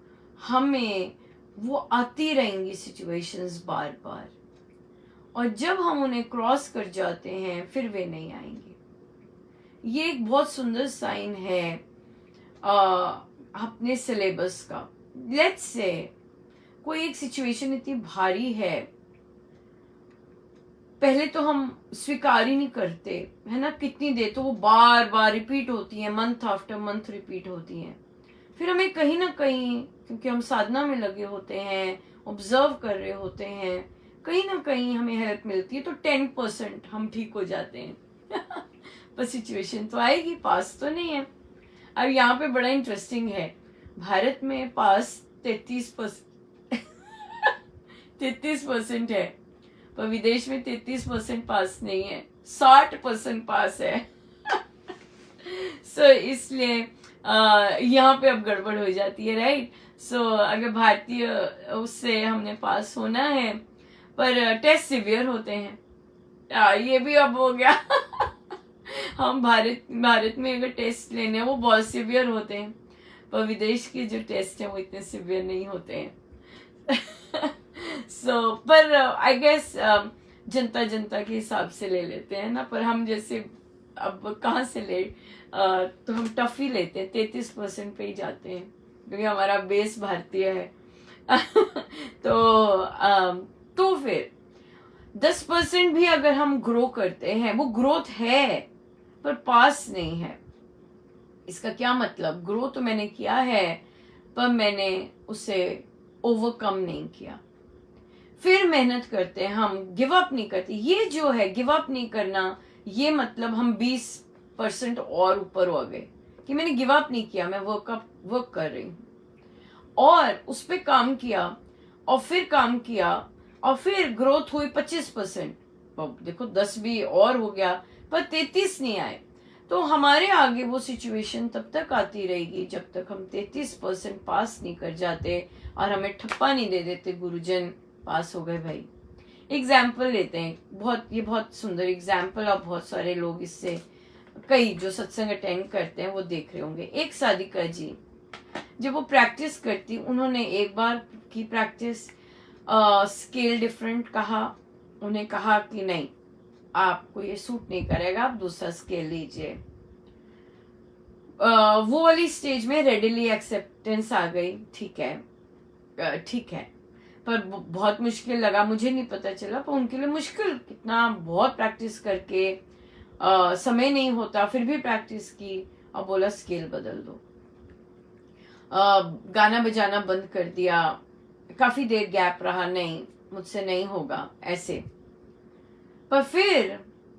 S1: हमें वो आती रहेंगी सिचुएशंस बार बार। और जब हम उन्हें क्रॉस कर जाते हैं, फिर वे नहीं आएंगे। ये एक बहुत सुंदर साइन है अपने सिलेबस का। लेट्स से कोई एक सिचुएशन इतनी भारी है, पहले तो हम स्वीकार ही नहीं करते, है ना, कितनी देर तो वो बार बार रिपीट होती है, मंथ आफ्टर मंथ रिपीट होती हैं। फिर हमें कहीं ना कहीं, क्योंकि हम साधना में लगे होते हैं, ऑब्जर्व कर रहे होते हैं, कहीं ना कहीं हमें हेल्प मिलती है, तो 10% हम ठीक हो जाते हैं। पर सिचुएशन तो आएगी, पास तो नहीं है। अब यहाँ पे बड़ा इंटरेस्टिंग है, भारत में पास 33% है, पर विदेश में 33% पास नहीं है, 60% पास है। सो इसलिए यहाँ पे अब गड़बड़ हो जाती है। राइट, सो अगर भारतीय उससे हमने पास होना है, पर टेस्ट सिवियर होते हैं। ये भी अब हो गया। हम भारत में अगर टेस्ट लेने हैं वो बहुत सिवियर होते हैं, पर विदेश के जो टेस्ट हैं वो इतने सिवियर नहीं होते हैं। सो पर आई गेस जनता जनता के हिसाब से ले लेते हैं ना, पर हम जैसे अब कहाँ से ले, तो हम टफ ही लेते हैं, 33% पे ही जाते हैं क्योंकि हमारा बेस भारतीय है। तो फिर 10% भी अगर हम ग्रो करते हैं, वो ग्रोथ है पर पास नहीं है। इसका क्या मतलब, ग्रो तो मैंने किया है पर मैंने उसे ओवरकम नहीं किया। फिर मेहनत करते हैं, हम गिव अप नहीं करते। ये जो है गिव अप नहीं करना, ये मतलब हम 20% और ऊपर हो गए कि मैंने गिव अप नहीं किया, मैं वर्क कर रही हूँ और उस पर काम किया और फिर काम किया और फिर ग्रोथ हुई 25%। देखो 10 भी और हो गया पर 33 नहीं आए। तो हमारे आगे वो सिचुएशन तब तक आती रहेगी जब तक हम 33% पास नहीं कर जाते और हमें ठप्पा नहीं दे देते, गुरुजन पास हो गए भाई। एग्जाम्पल लेते हैं, ये बहुत सुंदर एग्जाम्पल, और बहुत सारे लोग इससे, कई जो सत्संग अटेंड करते हैं वो देख रहे होंगे। एक साधिका जी जब वो प्रैक्टिस करती, उन्होंने एक बार की प्रैक्टिस, स्केल डिफरेंट कहा, उन्हें कहा कि नहीं आपको ये सूट नहीं करेगा, आप दूसरा स्केल लीजिए। वो वाली स्टेज में रेडिली एक्सेप्टेंस आ गई, ठीक है ठीक है, पर बहुत मुश्किल लगा, मुझे नहीं पता चला पर उनके लिए मुश्किल कितना, बहुत प्रैक्टिस करके समय नहीं होता फिर भी प्रैक्टिस की और बोला स्केल बदल दो। गाना बजाना बंद कर दिया, काफी देर गैप रहा, नहीं मुझसे नहीं होगा ऐसे। पर फिर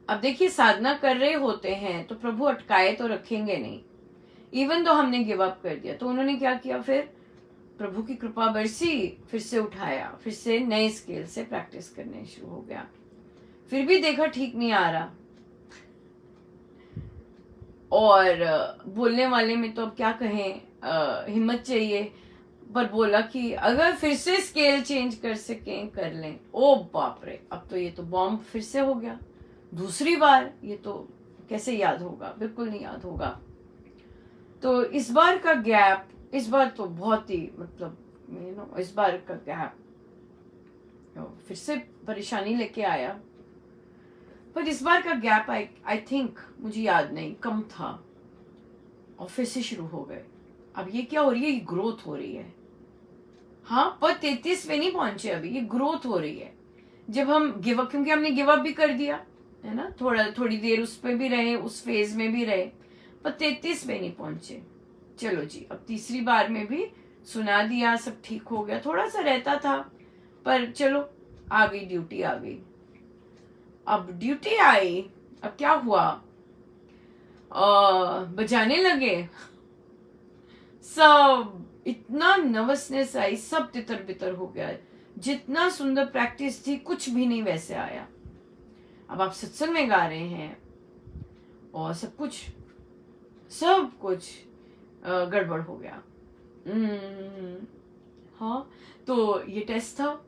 S1: अब देखिए साधना कर रहे होते हैं तो प्रभु अटकाए तो रखेंगे नहीं, इवन तो हमने गिव अप कर दिया। तो उन्होंने क्या किया, फिर प्रभु की कृपा बरसी, फिर से उठाया, फिर से नए स्केल से प्रैक्टिस करने शुरू हो गया। फिर भी देखा ठीक नहीं आ रहा, और बोलने वाले में तो अब क्या कहें, हिम्मत चाहिए, पर बोला कि अगर फिर से स्केल चेंज कर सकें कर लें। ओ बाप रे, अब तो ये तो बॉम्ब फिर से हो गया, दूसरी बार, ये तो कैसे याद होगा, बिल्कुल नहीं याद होगा। तो इस बार का गैप, इस बार तो बहुत ही मतलब इस बार का गैप फिर से परेशानी लेके आया, पर इस बार का गैप आई थिंक, मुझे याद नहीं, कम था और फिर से शुरू हो गए। अब ये क्या हो रही है, ये ग्रोथ हो रही है। हाँ, पर 33 पे नहीं पहुंचे अभी, ये ग्रोथ हो रही है। जब हम गिव अप, क्योंकि हमने गिव अप भी कर दिया है ना, थोड़ी देर उस पे भी रहे, उस फेज में भी रहे, पर 33 पे नहीं पहुंचे। चलो जी, अब तीसरी बार में भी सुना दिया, सब ठीक हो गया, थोड़ा सा रहता था पर चलो आ गई, ड्यूटी आ गई। अब ड्यूटी आई, अब क्या हुआ, बजाने लगे, सब इतना नर्वसनेस आई, सब तितर बितर हो गया, जितना सुंदर प्रैक्टिस थी कुछ भी नहीं वैसे आया। अब आप सत्संग में गा रहे हैं और सब कुछ गड़बड़ हो गया। हाँ, तो ये टेस्ट था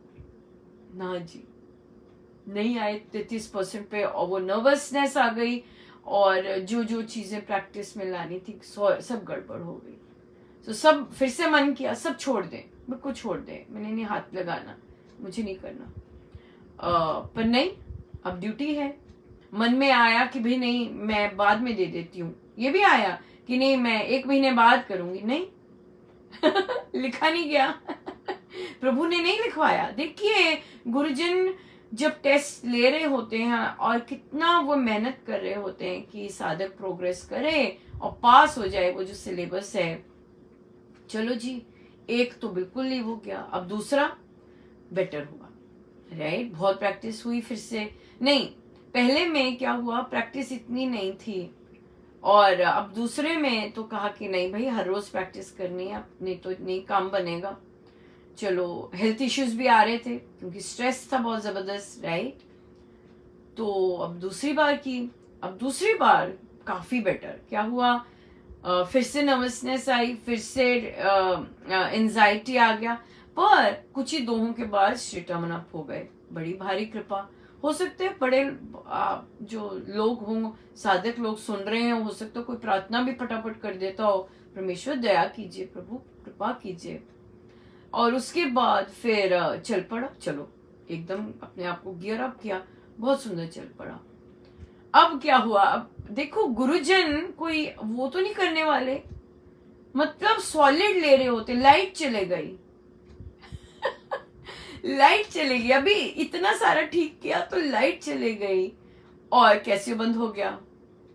S1: ना जी, नहीं आए 33% पे, और वो नर्वसनेस आ गई, और जो जो चीजें प्रैक्टिस में लानी थी सब गड़बड़ हो गई। तो सब फिर से मन किया सब छोड़ दें, बिल्कुल छोड़ दें, मैंने नहीं हाथ लगाना, मुझे नहीं करना। पर नहीं, अब ड्यूटी है। मन में आया कि भाई नहीं मैं बाद में दे देती हूँ, ये भी आया कि नहीं मैं 1 महीने बाद करूंगी, नहीं लिखा नहीं गया प्रभु ने नहीं लिखवाया। देखिए गुरुजन जब टेस्ट ले रहे होते हैं और कितना वो मेहनत कर रहे होते हैं कि साधक प्रोग्रेस करे और पास हो जाए वो जो सिलेबस है। चलो जी, एक तो बिल्कुल लीव हो गया, अब दूसरा बेटर हुआ, राइट, बहुत प्रैक्टिस हुई फिर से। नहीं, पहले में क्या हुआ, प्रैक्टिस इतनी नहीं थी, और अब दूसरे में तो कहा कि नहीं भाई हर रोज प्रैक्टिस करनी है, नहीं तो नहीं काम बनेगा। चलो हेल्थ इश्यूज भी आ रहे थे क्योंकि स्ट्रेस था बहुत जबरदस्त, राइट। तो अब दूसरी बार की, अब दूसरी बार काफी बेटर। क्या हुआ, फिर से नर्वसनेस आई, फिर से एंजाइटी आ गया, पर कुछ ही दोहों के बाद स्ट्रेटन अप हो गए। बड़ी भारी कृपा, हो सकते हैं बड़े जो लोग हों, साधक लोग सुन रहे हैं, हो सकता है कोई प्रार्थना भी फटाफट कर देता हो, परमेश्वर दया कीजिए, प्रभु कृपा कीजिए। और उसके बाद फिर चल पड़ा, चलो एकदम अपने आप को गियर अप किया, बहुत सुंदर चल पड़ा। अब क्या हुआ, अब देखो गुरुजन कोई वो तो नहीं करने वाले, मतलब सॉलिड ले रहे होते, लाइट चले गई। लाइट चली गई, अभी इतना सारा ठीक किया तो लाइट चली गई और कैसे बंद हो गया।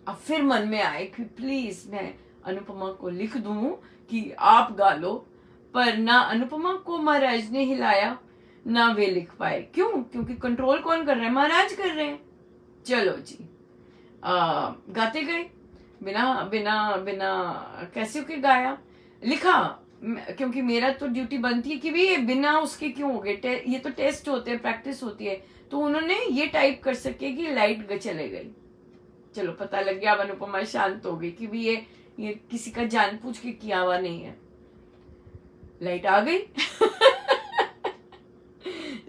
S1: अब फिर मन में आए कि प्लीज मैं अनुपमा को लिख दूं कि आप गा लो, पर ना अनुपमा को महाराज ने हिलाया ना वे लिख पाए। क्यों? क्योंकि कंट्रोल कौन कर रहा है? महाराज कर रहे हैं। चलो जी, गाते गए, बिना बिना बिना कैसे के गाया, लिखा, क्योंकि मेरा तो ड्यूटी बनती है कि भी ये बिना उसके क्यों हो गए, ये तो टेस्ट होते हैं, प्रैक्टिस होती है, तो उन्होंने ये टाइप कर सके कि लाइट चले गई। चलो पता लग गया, अब अनुपमा शांत हो गई कि भी ये किसी का जानबूझ के किया हुआ नहीं है। लाइट आ गई।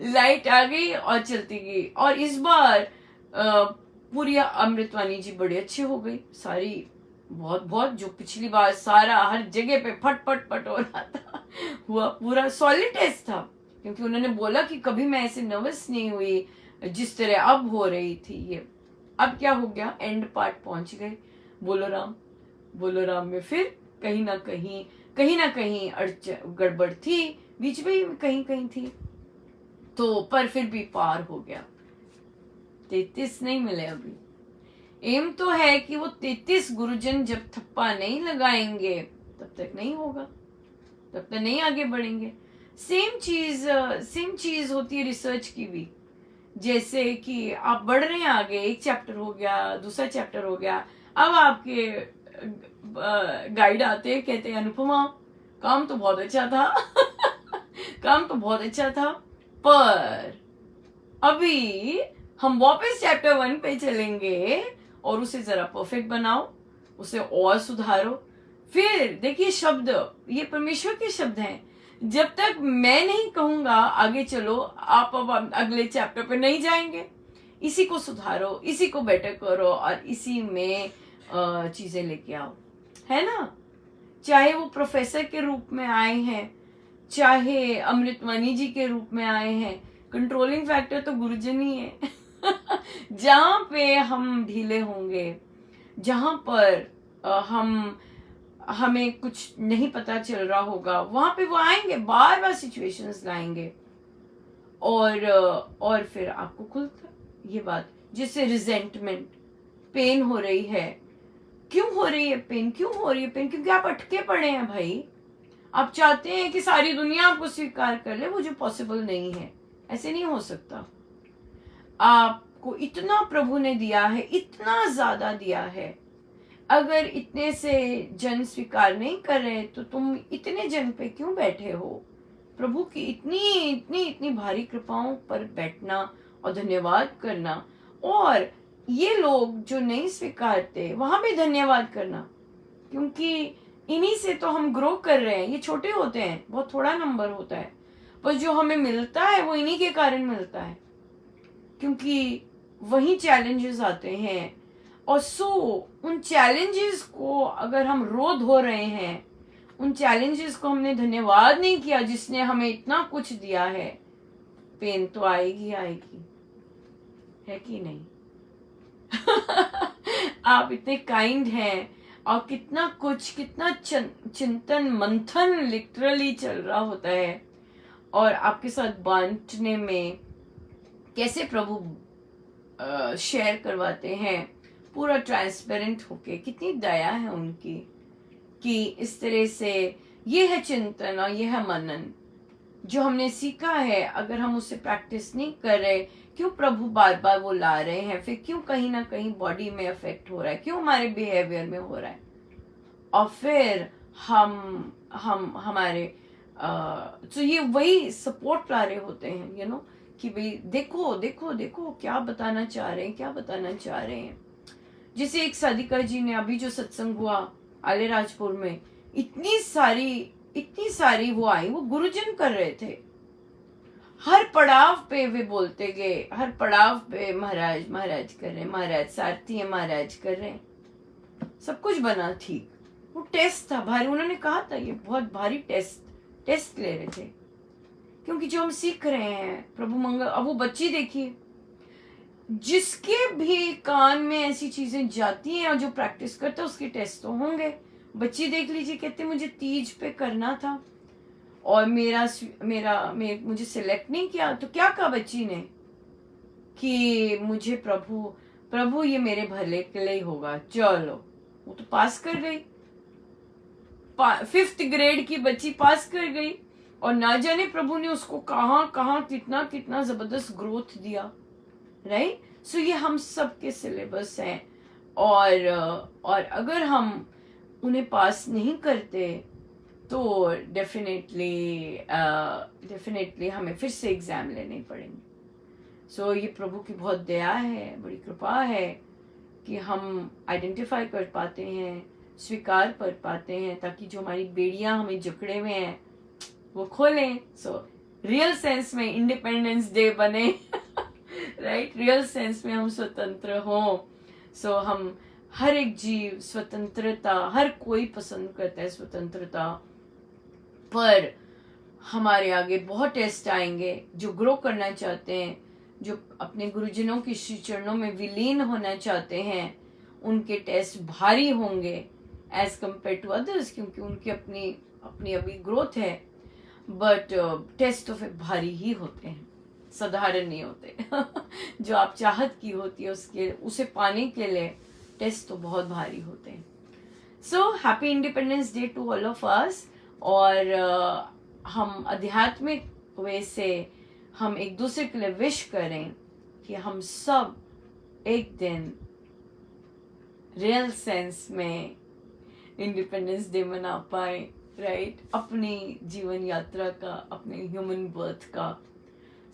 S1: लाइट आ गई और चलती गई, और इस बार पूरी अमृतवाणी जी बड़े अच्छे हो गई सारी, बहुत बहुत, जो पिछली बार सारा हर जगह पे फट फट फट हो रहा था हुआ पूरा सॉलिड टेस्ट था, क्योंकि उन्होंने बोला कि कभी मैं ऐसे नर्वस नहीं हुई जिस तरह अब हो रही थी ये। अब क्या हो गया, एंड पार्ट पहुंच गए, बोलो राम में फिर कहीं ना कहीं गड़बड़ थी, बीच में कहीं कहीं थी, तो पर फिर भी पार हो गया। 33 नहीं मिले अभी। एम तो है कि वो 33 गुरुजन जब थप्पा नहीं लगाएंगे तब तक नहीं होगा, तब तक नहीं आगे बढ़ेंगे। सेम चीज होती है रिसर्च की भी। जैसे कि आप बढ़ रहे हैं आगे, एक चैप्टर हो गया, दूसरा चैप्टर हो गया, अब आपके गाइड आते हैं, कहते हैं अनुपमा काम तो बहुत अच्छा था काम तो बहुत अच्छा था, पर अभी हम वापस चैप्टर 1 पे चलेंगे और उसे जरा परफेक्ट बनाओ, उसे और सुधारो। फिर देखिए शब्द, ये परमेश्वर के शब्द हैं, जब तक मैं नहीं कहूंगा आगे चलो, आप अब अगले चैप्टर पे नहीं जाएंगे। इसी को सुधारो, इसी को बेटर करो और इसी में चीजें लेके आओ, है ना। चाहे वो प्रोफेसर के रूप में आए हैं, चाहे अमृतवाणी जी के रूप में आए हैं, कंट्रोलिंग फैक्टर तो गुरुजन ही है। जहां पे हम ढीले होंगे, जहां पर हमें कुछ नहीं पता चल रहा होगा, वहां पे वो आएंगे, बार बार सिचुएशंस लाएंगे, और फिर आपको खुलता ये बात, जिससे रिजेंटमेंट, पेन हो रही है। क्यों हो रही है पेन? क्योंकि आप अटके पड़े हैं भाई। आप चाहते हैं कि सारी दुनिया आपको स्वीकार कर ले, वो जो पॉसिबल नहीं है, ऐसे नहीं हो सकता। आपको इतना प्रभु ने दिया है, इतना ज्यादा दिया है, अगर इतने से जन स्वीकार नहीं कर रहे तो तुम इतने जन पे क्यों बैठे हो? प्रभु की इतनी इतनी इतनी भारी कृपाओं पर बैठना और धन्यवाद करना, और ये लोग जो नहीं स्वीकारते वहां भी धन्यवाद करना, क्योंकि इन्हीं से तो हम ग्रो कर रहे हैं। ये छोटे होते हैं, बहुत थोड़ा नंबर होता है, पर जो हमें मिलता है वो इन्हीं के कारण मिलता है, क्योंकि वही चैलेंजेस आते हैं। और उन चैलेंजेस को अगर हम रोध हो रहे हैं, उन चैलेंजेस को हमने धन्यवाद नहीं किया जिसने हमें इतना कुछ दिया है, पेन तो आएगी, है कि नहीं? आप इतने काइंड हैं, और कितना चिंतन मंथन लिटरली चल रहा होता है, और आपके साथ बांटने में कैसे प्रभु शेयर करवाते हैं पूरा ट्रांसपेरेंट होके। कितनी दया है उनकी कि इस तरह से ये है चिंतन और ये है मनन जो हमने सीखा है। अगर हम उससे प्रैक्टिस नहीं कर रहे, क्यों प्रभु बार बार वो ला रहे हैं? फिर क्यों कहीं ना कहीं बॉडी में अफेक्ट हो रहा है, क्यों हमारे बिहेवियर में हो रहा है? और फिर हम हमारे तो ये वही सपोर्ट ला रहे होते हैं, यू नो, कि भाई देखो देखो देखो क्या बताना चाह रहे हैं। जैसे एक साधिका जी ने अभी जो सत्संग हुआ आलेराजपुर में, इतनी सारी वो आई, वो गुरुजन कर रहे थे। हर पड़ाव पे वे बोलते गए, हर पड़ाव पे महाराज कर रहे हैं, महाराज सारथी है, महाराज कर रहे हैं, सब कुछ बना ठीक। वो टेस्ट था भारी, उन्होंने कहा था ये बहुत भारी टेस्ट ले रहे थे, क्योंकि जो हम सीख रहे हैं प्रभु मंगल। अब वो बच्ची देखिए, जिसके भी कान में ऐसी चीजें जाती हैं और जो प्रैक्टिस करता है उसके टेस्ट तो होंगे। बच्ची देख लीजिए, कहते मुझे तीज पे करना था और मुझे सिलेक्ट नहीं किया, तो क्या कहा बच्ची ने कि मुझे प्रभु प्रभु ये मेरे भले के लिए ही होगा, चलो वो तो पास कर गई। 5th ग्रेड की बच्ची पास कर गई और ना जाने प्रभु ने उसको कहाँ कहाँ कितना कितना जबरदस्त ग्रोथ दिया, राइट। सो ये हम सब के सिलेबस हैं और अगर हम उन्हें पास नहीं करते तो डेफिनेटली हमें फिर से एग्जाम लेने पड़ेंगे। सो ये प्रभु की बहुत दया है, बड़ी कृपा है कि हम आइडेंटिफाई कर पाते हैं, स्वीकार कर पाते हैं, ताकि जो हमारी बेड़ियां हमें जकड़े हुए हैं वो खोलें। सो रियल सेंस में इंडिपेंडेंस डे बने राइट, रियल सेंस में हम स्वतंत्र हों। सो हम हर एक जीव स्वतंत्रता, हर कोई पसंद करता है स्वतंत्रता, पर हमारे आगे बहुत टेस्ट आएंगे। जो ग्रो करना चाहते हैं, जो अपने गुरुजनों के श्री चरणों में विलीन होना चाहते हैं, उनके टेस्ट भारी होंगे एज कंपेयर टू अदर्स, क्योंकि उनकी अपनी अपनी अभी ग्रोथ है। बट टेस्ट तो फिर भारी ही होते हैं, साधारण नहीं होते जो आप चाहत की होती है उसे पाने के लिए टेस्ट तो बहुत भारी होते हैं। So happy independence day to all of us. और हम आध्यात्मिक वे से हम एक दूसरे के लिए विश करें कि हम सब एक दिन रियल सेंस में इंडिपेंडेंस डे मना पाए, राइट, अपनी जीवन यात्रा का, अपने ह्यूमन बर्थ का।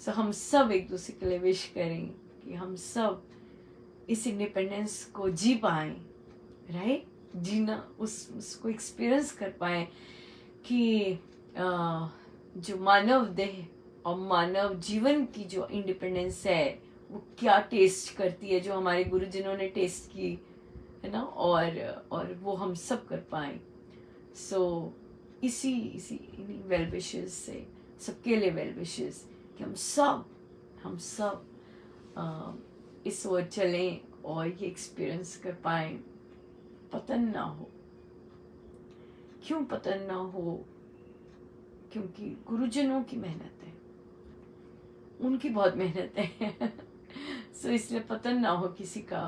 S1: सो हम सब एक दूसरे के लिए विश करें कि हम सब इस इंडिपेंडेंस को जी पाए, राइट, जीना उसको एक्सपीरियंस कर पाए कि जो मानव देह और मानव जीवन की जो इंडिपेंडेंस है वो क्या टेस्ट करती है, जो हमारे गुरुजनों ने टेस्ट की है ना, और वो हम सब कर पाए। सो इसी वेल विशेस से सबके लिए वेल विशेस कि हम सब इस ओर चलें और ये एक्सपीरियंस कर पाए, पतन ना हो। क्यों पतन ना हो? क्योंकि गुरुजनों की मेहनत है, उनकी बहुत मेहनत है सो इसलिए पतन ना हो, किसी का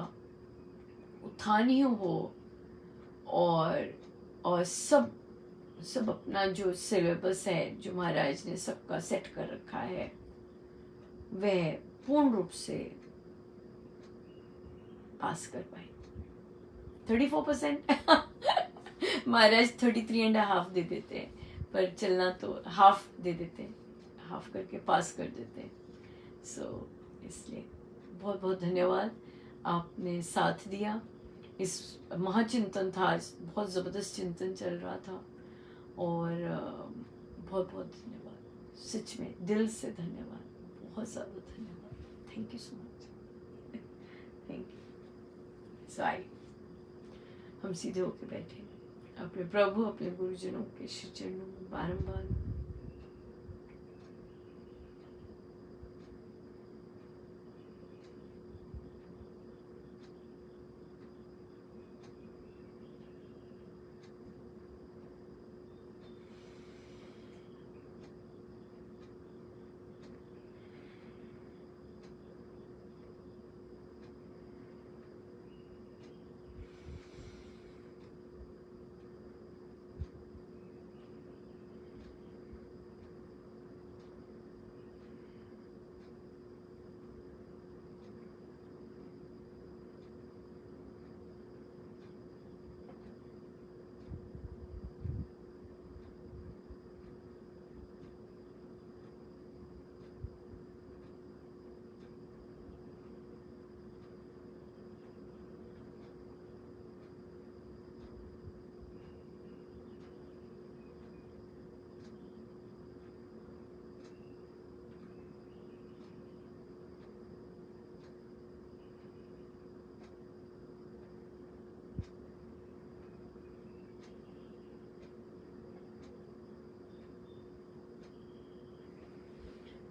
S1: उत्थान ही हो, और सब अपना जो सिलेबस है जो महाराज ने सबका सेट कर रखा है वह पूर्ण रूप से पास कर पाए। 34% महाराज 33.5 दे देते हैं, पर चलना तो हाफ दे देते हैं, हाफ करके पास कर देते हैं। सो इसलिए बहुत बहुत धन्यवाद, आपने साथ दिया। इस महाचिंतन था, बहुत ज़बरदस्त चिंतन चल रहा था, और बहुत बहुत धन्यवाद, सच में दिल से धन्यवाद, बहुत ज़्यादा धन्यवाद। Thank you so much, thank you. So I हम सीधे होके बैठे अपने प्रभु, अपने गुरुजनों के श्री चरणों में बारंबार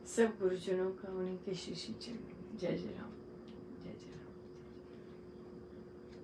S1: सब गुरुजनों का, उन्हीं के श्री श्री चरण। जय जय राम।